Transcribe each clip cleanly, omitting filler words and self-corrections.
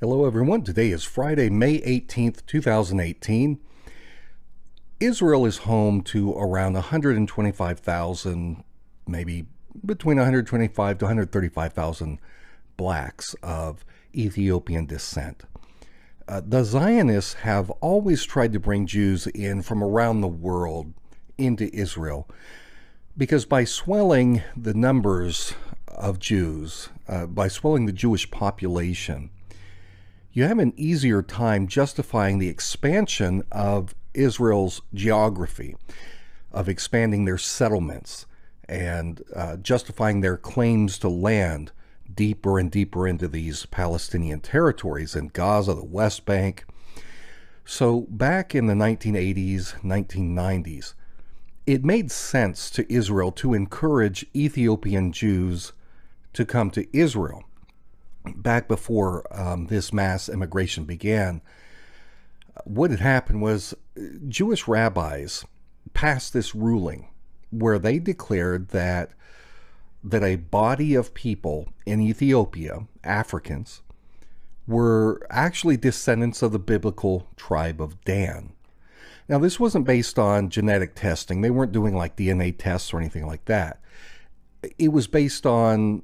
Hello everyone, today is Friday, May 18th, 2018. Israel is home to around 125,000, maybe between 125 to 135,000 blacks of Ethiopian descent. The Zionists have always tried to bring Jews in from around the world into Israel because by swelling the numbers of Jews, by swelling the Jewish population, you have an easier time justifying the expansion of Israel's geography, of expanding their settlements, and justifying their claims to land deeper and deeper into these Palestinian territories in Gaza, the West Bank. So back in the 1980s, 1990s, it made sense to Israel to encourage Ethiopian Jews to come to Israel. Back before this mass immigration began, what had happened was Jewish rabbis passed this ruling where they declared that a body of people in Ethiopia, Africans, were actually descendants of the biblical tribe of Dan. Now, this wasn't based on genetic testing. They weren't doing like DNA tests or anything like that. It was based on,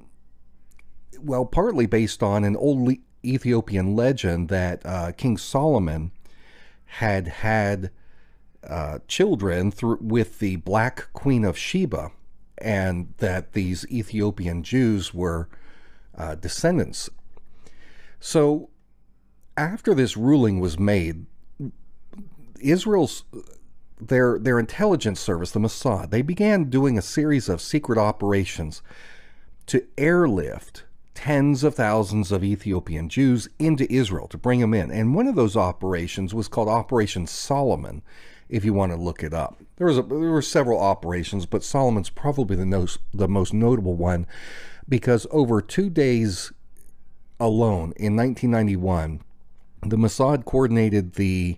well, partly based on an old Ethiopian legend that King Solomon had children with the Black Queen of Sheba, and that these Ethiopian Jews were descendants. So after this ruling was made, Israel's their intelligence service, the Mossad, they began doing a series of secret operations to airlift tens of thousands of Ethiopian Jews into Israel to bring them in. And one of those operations was called Operation Solomon, if you want to look it up. There were several operations, but Solomon's probably the most notable one, because over 2 days alone in 1991, the Mossad coordinated the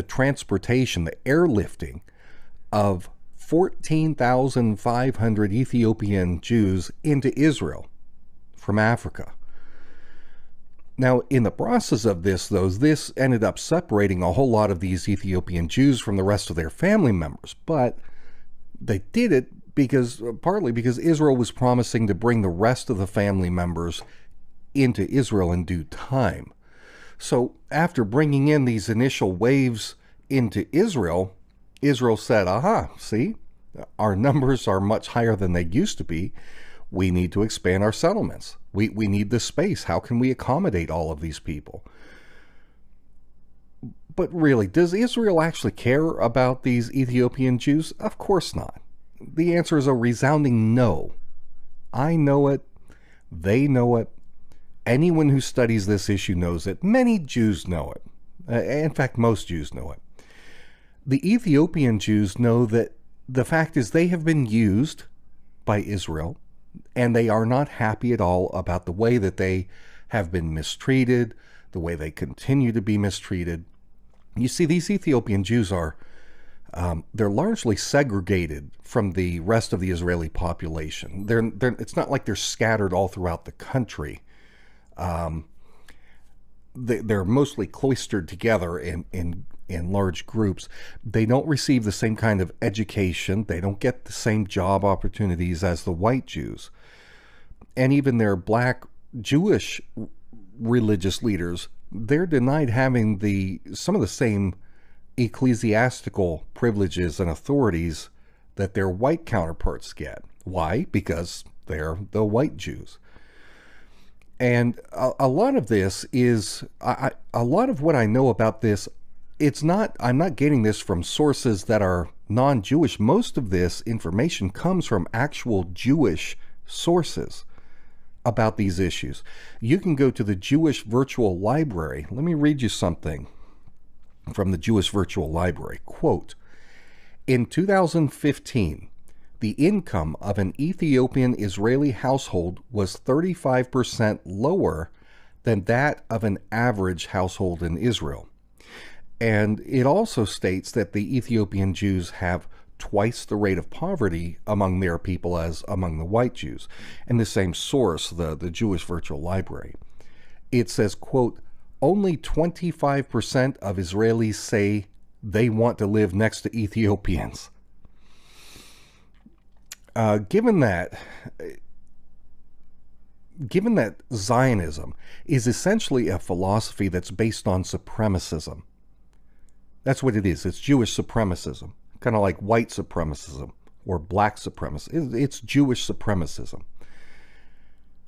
transportation, the airlifting of 14,500 Ethiopian Jews into Israel from Africa. Now, in the process of this, though, this ended up separating a whole lot of these Ethiopian Jews from the rest of their family members. But they did it partly because Israel was promising to bring the rest of the family members into Israel in due time. So after bringing in these initial waves into Israel, Israel said, aha, see, our numbers are much higher than they used to be. We need to expand our settlements. We need the space. How can we accommodate all of these people? But really, does Israel actually care about these Ethiopian Jews? Of course not. The answer is a resounding no. I know it. They know it. Anyone who studies this issue knows it. Many Jews know it. In fact, most Jews know it. The Ethiopian Jews know that the fact is they have been used by Israel, and they are not happy at all about the way that they have been mistreated, the way they continue to be mistreated. You see, these Ethiopian Jews they're largely segregated from the rest of the Israeli population. It's not like they're scattered all throughout the country. They're mostly cloistered together in large groups. They don't receive the same kind of education. They don't get the same job opportunities as the white Jews. And even their black Jewish religious leaders, they're denied having some of the same ecclesiastical privileges and authorities that their white counterparts get. Why? Because they're the white Jews. And a lot of this is, a lot of what I know about this, I'm not getting this from sources that are non-Jewish. Most of this information comes from actual Jewish sources about these issues. You can go to the Jewish Virtual Library. Let me read you something from the Jewish Virtual Library. Quote, in 2015, the income of an Ethiopian Israeli household was 35% lower than that of an average household in Israel. And it also states that the Ethiopian Jews have twice the rate of poverty among their people as among the white Jews. And the same source, the Jewish Virtual Library. it says, quote, only 25% of Israelis say they want to live next to Ethiopians. Given that Zionism is essentially a philosophy that's based on supremacism. That's what it is. It's Jewish supremacism, kind of like white supremacism or black supremacy. It's Jewish supremacism.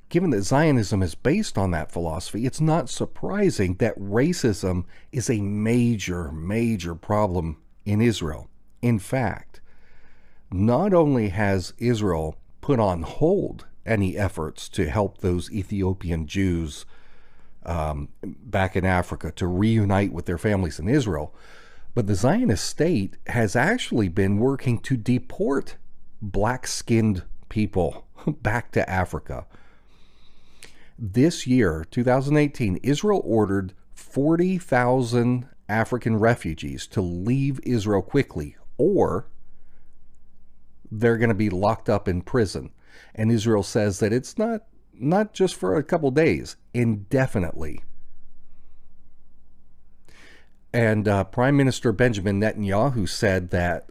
Given that Zionism is based on that philosophy, it's not surprising that racism is a major, major problem in Israel. In fact, not only has Israel put on hold any efforts to help those Ethiopian Jews back in Africa to reunite with their families in Israel, but the Zionist state has actually been working to deport black-skinned people back to Africa. This year, 2018, Israel ordered 40,000 African refugees to leave Israel quickly, or they're going to be locked up in prison. And Israel says that it's not just for a couple days, indefinitely. And Prime Minister Benjamin Netanyahu said that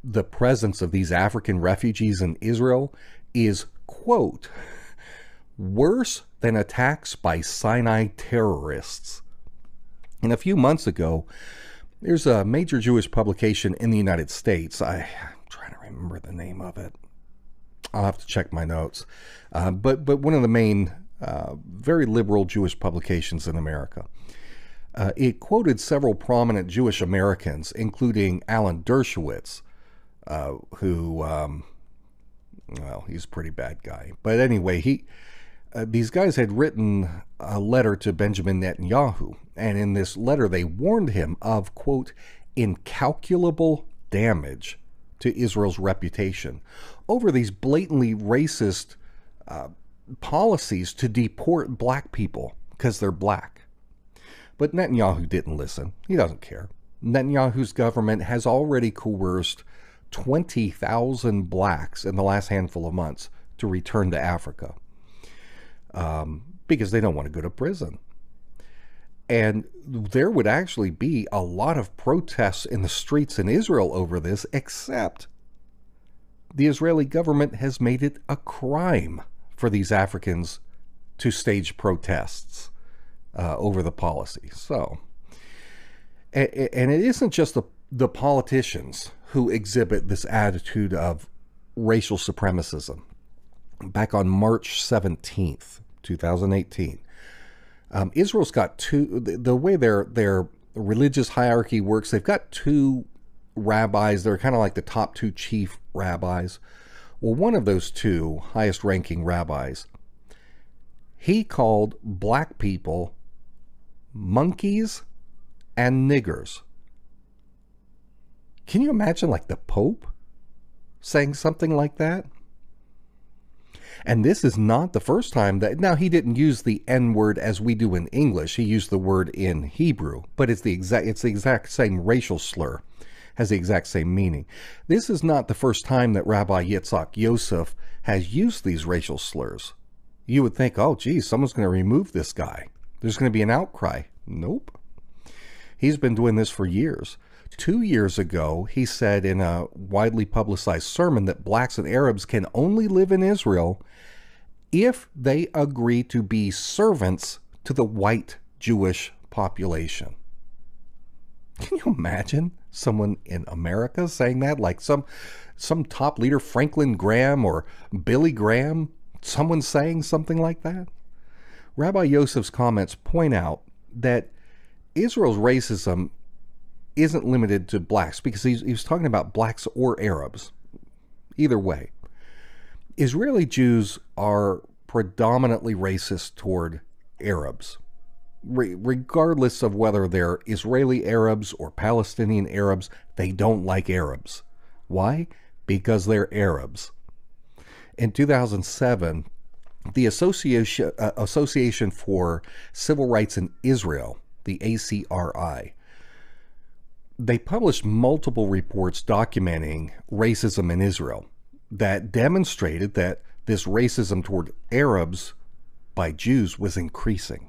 the presence of these African refugees in Israel is, quote, worse than attacks by Sinai terrorists. And a few months ago, there's a major Jewish publication in the United States. I'm trying to remember the name of it. I'll have to check my notes. But one of the main, very liberal Jewish publications in America. It quoted several prominent Jewish Americans, including Alan Dershowitz, who, well, he's a pretty bad guy. But anyway, these guys had written a letter to Benjamin Netanyahu, and in this letter they warned him of, quote, incalculable damage to Israel's reputation over these blatantly racist policies to deport black people because they're black. But Netanyahu didn't listen. He doesn't care. Netanyahu's government has already coerced 20,000 blacks in the last handful of months to return to Africa because they don't want to go to prison. And there would actually be a lot of protests in the streets in Israel over this, except the Israeli government has made it a crime for these Africans to stage protests over the policy. So, and it isn't just the politicians who exhibit this attitude of racial supremacism. Back on March 17th, 2018, Israel's got the way their religious hierarchy works, they've got two rabbis. They're kind of like the top two chief rabbis. Well, one of those two highest ranking rabbis, he called black people monkeys and niggers. Can you imagine, like, the Pope saying something like that? And this is not the first time that, now he didn't use the N-word as we do in English. He used the word in Hebrew, but it's the exact same racial slur, has the exact same meaning. This is not the first time that Rabbi Yitzhak Yosef has used these racial slurs. You would think, oh, geez, someone's going to remove this guy. There's going to be an outcry. Nope. He's been doing this for years. 2 years ago, he said in a widely publicized sermon that blacks and Arabs can only live in Israel if they agree to be servants to the white Jewish population. Can you imagine someone in America saying that? Like some top leader, Franklin Graham or Billy Graham, someone saying something like that? Rabbi Yosef's comments point out that Israel's racism isn't limited to blacks, because he was talking about blacks or Arabs. Either way, Israeli Jews are predominantly racist toward Arabs, regardless of whether they're Israeli Arabs or Palestinian Arabs. They don't like Arabs. Why? Because they're Arabs. In 2007, the Association for Civil Rights in Israel, the ACRI, they published multiple reports documenting racism in Israel that demonstrated that this racism toward Arabs by Jews was increasing.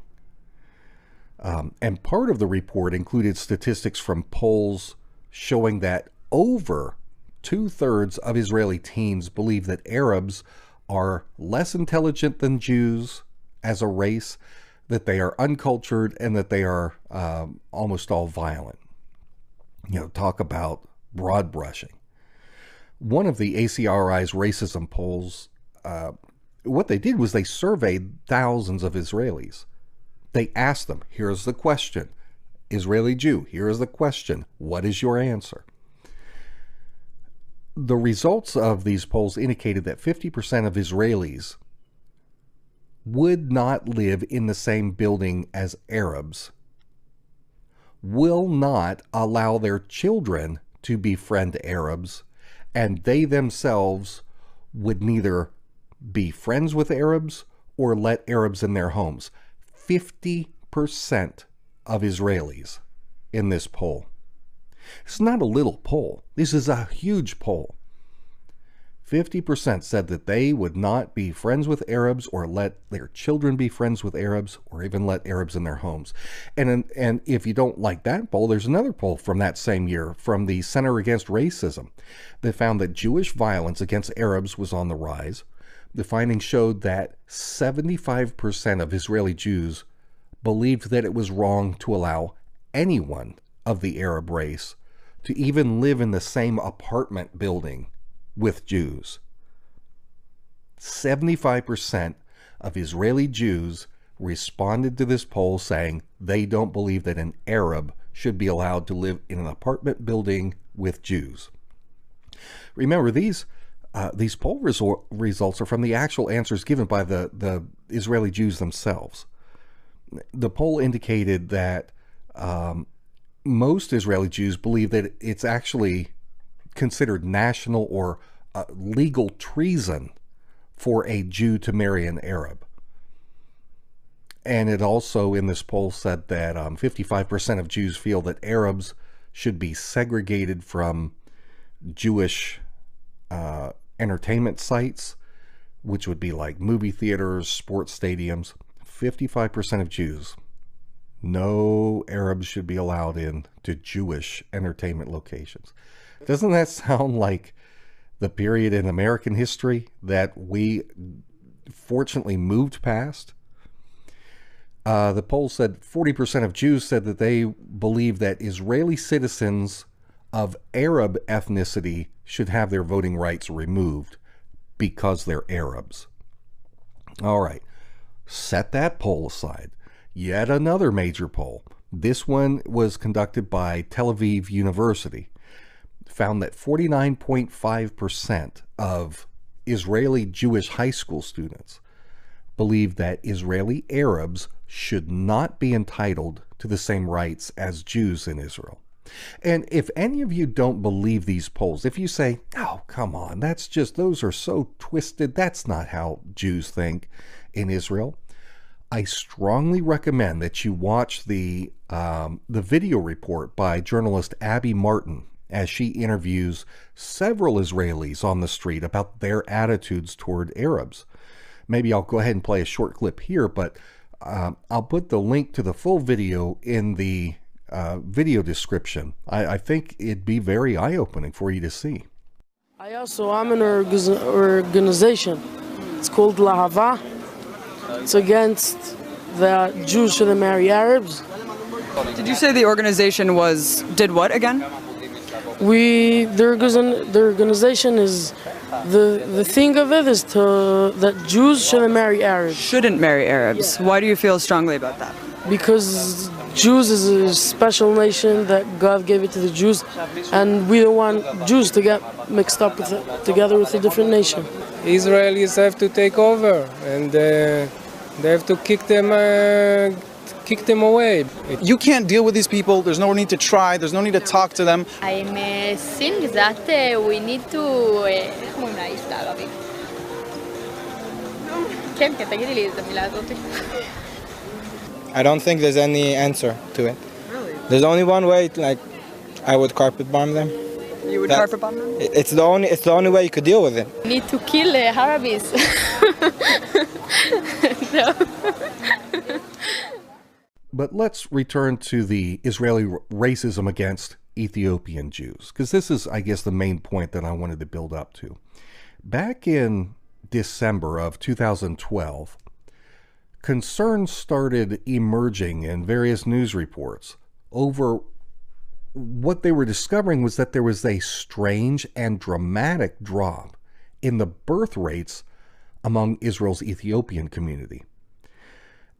And part of the report included statistics from polls showing that over 2/3 of Israeli teens believe that Arabs are less intelligent than Jews as a race, that they are uncultured, and that they are almost all violent. Talk about broad brushing. One of the ACRI's racism polls, what they did was they surveyed thousands of Israelis. They asked them, here's the question, Israeli Jew, here is the question, what is your answer? The results of these polls indicated that 50% of Israelis would not live in the same building as Arabs, will not allow their children to befriend Arabs, and they themselves would neither be friends with Arabs or let Arabs in their homes. 50% of Israelis in this poll. It's not a little poll. This is a huge poll. 50% said that they would not be friends with Arabs or let their children be friends with Arabs or even let Arabs in their homes. And if you don't like that poll, there's another poll from that same year from the Center Against Racism that found that Jewish violence against Arabs was on the rise. The findings showed that 75% of Israeli Jews believed that it was wrong to allow anyone of the Arab race to even live in the same apartment building with Jews. 75% of Israeli Jews responded to this poll saying they don't believe that an Arab should be allowed to live in an apartment building with Jews. Remember, these poll results are from the actual answers given by the Israeli Jews themselves. The poll indicated that most Israeli Jews believe that it's actually considered national or legal treason for a Jew to marry an Arab. And it also, in this poll, said that 55% of Jews feel that Arabs should be segregated from Jewish entertainment sites, which would be like movie theaters, sports stadiums. 55% of Jews. No Arabs should be allowed in to Jewish entertainment locations. Doesn't that sound like the period in American history that we fortunately moved past? The poll said 40% of Jews said that they believe that Israeli citizens of Arab ethnicity should have their voting rights removed because they're Arabs. All right, set that poll aside. Yet another major poll. This one was conducted by Tel Aviv University. Found that 49.5% of Israeli Jewish high school students believe that Israeli Arabs should not be entitled to the same rights as Jews in Israel. And if any of you don't believe these polls, if you say, oh, come on, those are so twisted, that's not how Jews think in Israel, I strongly recommend that you watch the video report by journalist Abby Martin as she interviews several Israelis on the street about their attitudes toward Arabs. Maybe I'll go ahead and play a short clip here, but I'll put the link to the full video in the video description. I think it'd be very eye-opening for you to see. I'm in an organization. It's called Lahava. It's against that Jews shouldn't marry Arabs. Did you say the organization did what again? The organization is, the thing of it is that Jews shouldn't marry Arabs. Shouldn't marry Arabs. Yeah. Why do you feel strongly about that? Because Jews is a special nation that God gave it to the Jews, and we don't want Jews to get mixed up together with a different nation. Israelis have to take over, and they have to kick them away. You can't deal with these people. There's no need to try. There's no need to talk to them. I think that we need to... I don't think there's any answer to it. Really? There's only one way. I would carpet bomb them. You would carpet bomb them? It's the only way you could deal with it. We need to kill Arabs. No. But let's return to the Israeli racism against Ethiopian Jews, because this is, I guess, the main point that I wanted to build up to. Back in December of 2012, concerns started emerging in various news reports over what they were discovering was that there was a strange and dramatic drop in the birth rates among Israel's Ethiopian community.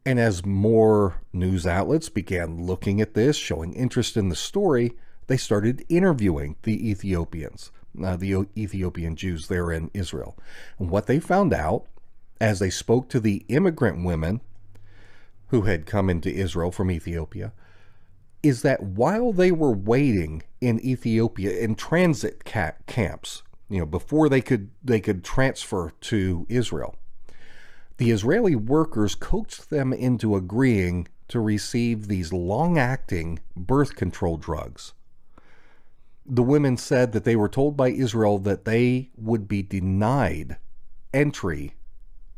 And as more news outlets began looking at this, showing interest in the story, they started interviewing the Ethiopians, the Ethiopian Jews there in Israel. And what they found out, as they spoke to the immigrant women who had come into Israel from Ethiopia, is that while they were waiting in Ethiopia in transit camps, before they could transfer to Israel, the Israeli workers coaxed them into agreeing to receive these long-acting birth control drugs. The women said that they were told by Israel that they would be denied entry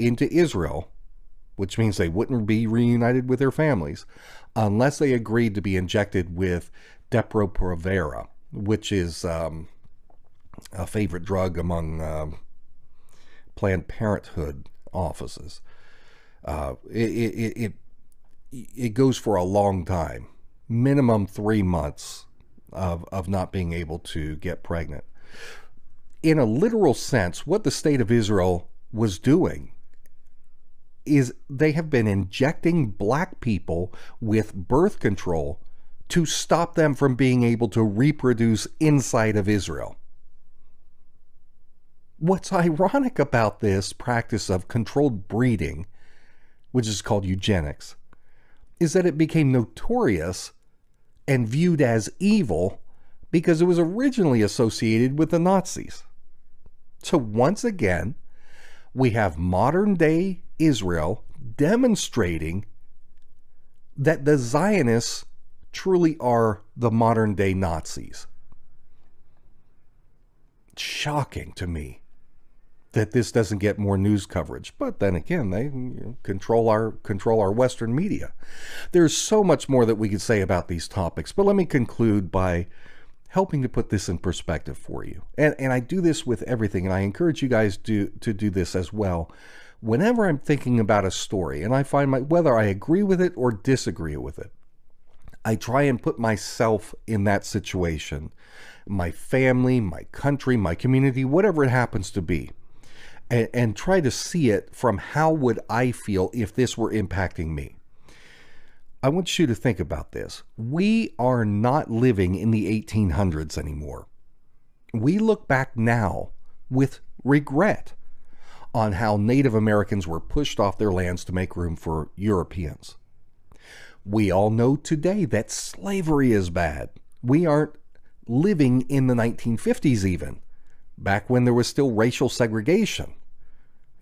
into Israel, which means they wouldn't be reunited with their families, unless they agreed to be injected with Depo-Provera, which is a favorite drug among Planned Parenthood offices. It goes for a long time, minimum 3 months of not being able to get pregnant. In a literal sense, what the state of Israel was doing is they have been injecting black people with birth control to stop them from being able to reproduce inside of Israel. What's ironic about this practice of controlled breeding, which is called eugenics, is that it became notorious and viewed as evil because it was originally associated with the Nazis. So once again, we have modern day Israel demonstrating that the Zionists truly are the modern day Nazis. Shocking to me that this doesn't get more news coverage. But then again, they control our Western media. There's so much more that we could say about these topics, but let me conclude by helping to put this in perspective for you. And I do this with everything, and I encourage you guys to do this as well. Whenever I'm thinking about a story, and I find whether I agree with it or disagree with it, I try and put myself in that situation, my family, my country, my community, whatever it happens to be, and try to see it from how would I feel if this were impacting me. I want you to think about this. We are not living in the 1800s anymore. We look back now with regret on how Native Americans were pushed off their lands to make room for Europeans. We all know today that slavery is bad. We aren't living in the 1950s even, back when there was still racial segregation.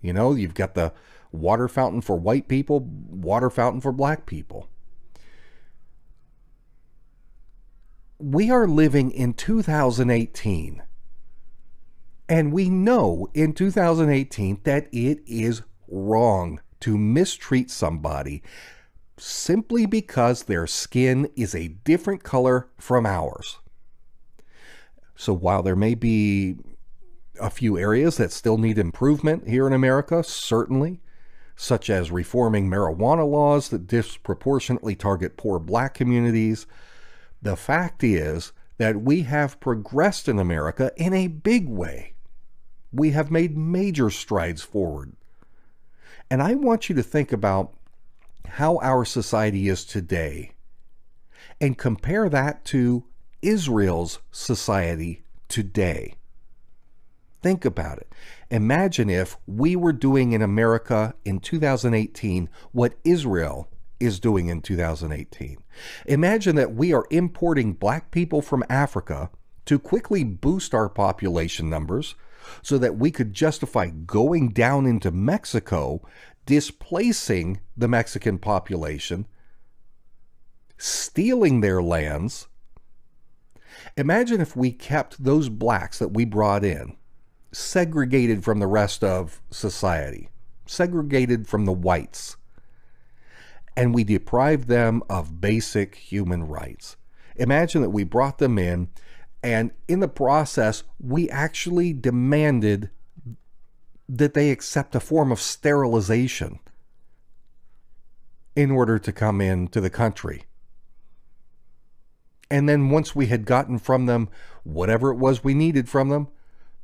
You've got the water fountain for white people, water fountain for black people. We are living in 2018, and we know in 2018 that it is wrong to mistreat somebody simply because their skin is a different color from ours. So while there may be a few areas that still need improvement here in America, certainly, such as reforming marijuana laws that disproportionately target poor black communities, the fact is that we have progressed in America in a big way. We have made major strides forward. And I want you to think about how our society is today and compare that to Israel's society today. Think about it. Imagine if we were doing in America in 2018 what Israel is doing in 2018. Imagine that we are importing black people from Africa to quickly boost our population numbers so that we could justify going down into Mexico, displacing the Mexican population, stealing their lands. Imagine if we kept those blacks that we brought in segregated from the rest of society, segregated from the whites. and we deprived them of basic human rights. Imagine that we brought them in, and in the process, we actually demanded that they accept a form of sterilization in order to come into the country. And then once we had gotten from them whatever it was we needed from them,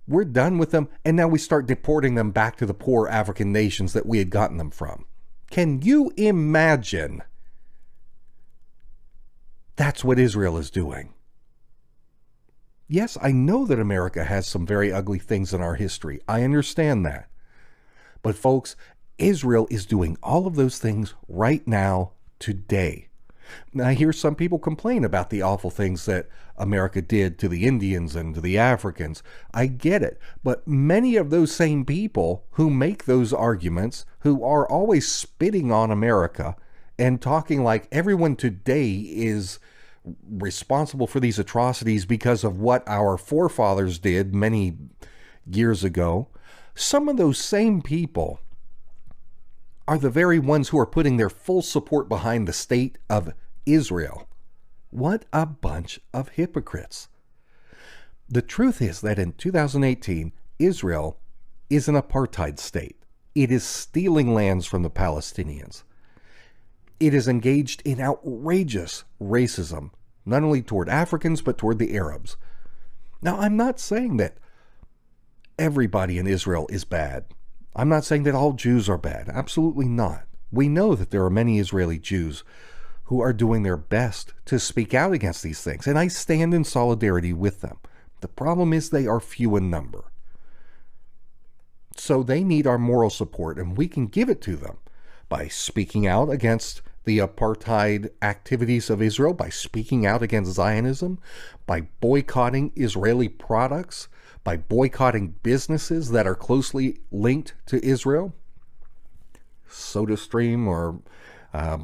we're done with them, and now we start deporting them back to the poor African nations that we had gotten them from. Can you imagine? That's what Israel is doing. Yes, I know that America has some very ugly things in our history. I understand that. But folks, Israel is doing all of those things right now, today. Now, I hear some people complain about the awful things that America did to the Indians and to the Africans. I get it. But many of those same people who make those arguments, who are always spitting on America and talking like everyone today is responsible for these atrocities because of what our forefathers did many years ago, some of those same people are the very ones who are putting their full support behind the state of Israel. What a bunch of hypocrites. The truth is that in 2018, Israel is an apartheid state. It is stealing lands from the Palestinians. It is engaged in outrageous racism, not only toward Africans, but toward the Arabs. Now, I'm not saying that everybody in Israel is bad. I'm not saying that all Jews are bad. Absolutely not. We know that there are many Israeli Jews who are doing their best to speak out against these things, and I stand in solidarity with them. The problem is they are few in number. So they need our moral support, and we can give it to them by speaking out against the apartheid activities of Israel, by speaking out against Zionism, by boycotting Israeli products, by boycotting businesses that are closely linked to Israel. SodaStream, or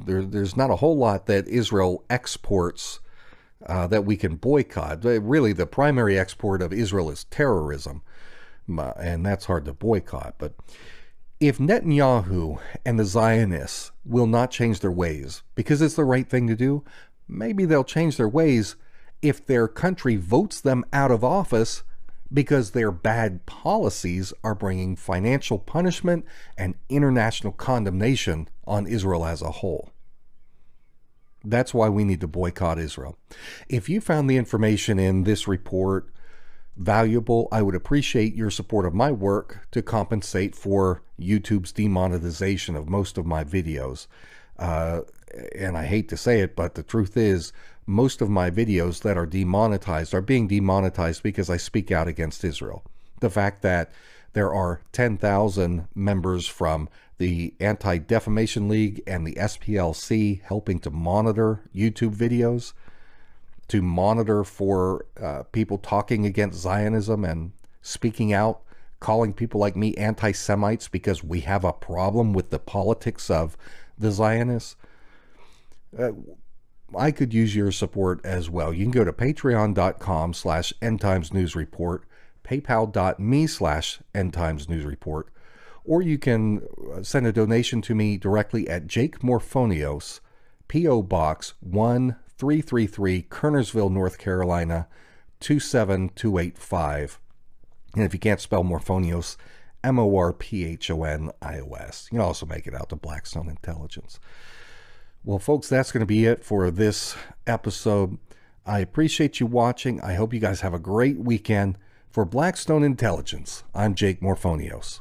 there's not a whole lot that Israel exports that we can boycott. Really, the primary export of Israel is terrorism, and that's hard to boycott. But if Netanyahu and the Zionists will not change their ways because it's the right thing to do, maybe they'll change their ways if their country votes them out of office because their bad policies are bringing financial punishment and international condemnation on Israel as a whole. That's why we need to boycott Israel. If you found the information in this report valuable, I would appreciate your support of my work to compensate for YouTube's demonetization of most of my videos. And I hate to say it, but the truth is, most of my videos that are demonetized are being demonetized because I speak out against Israel. The fact that there are 10,000 members from the Anti-Defamation League and the SPLC helping to monitor YouTube videos, to monitor for people talking against Zionism and speaking out, calling people like me anti-Semites because we have a problem with the politics of the Zionists. I could use your support as well. You can go to patreon.com/endtimesnewsreport, paypal.me/endtimesnewsreport, or you can send a donation to me directly at Jake Morphonios, P.O. Box 1333, Kernersville, North Carolina, 27285. And if you can't spell Morphonios, Morphonios. You can also make it out to Blackstone Intelligence. Well, folks, that's going to be it for this episode. I appreciate you watching. I hope you guys have a great weekend. For Blackstone Intelligence, I'm Jake Morphonios.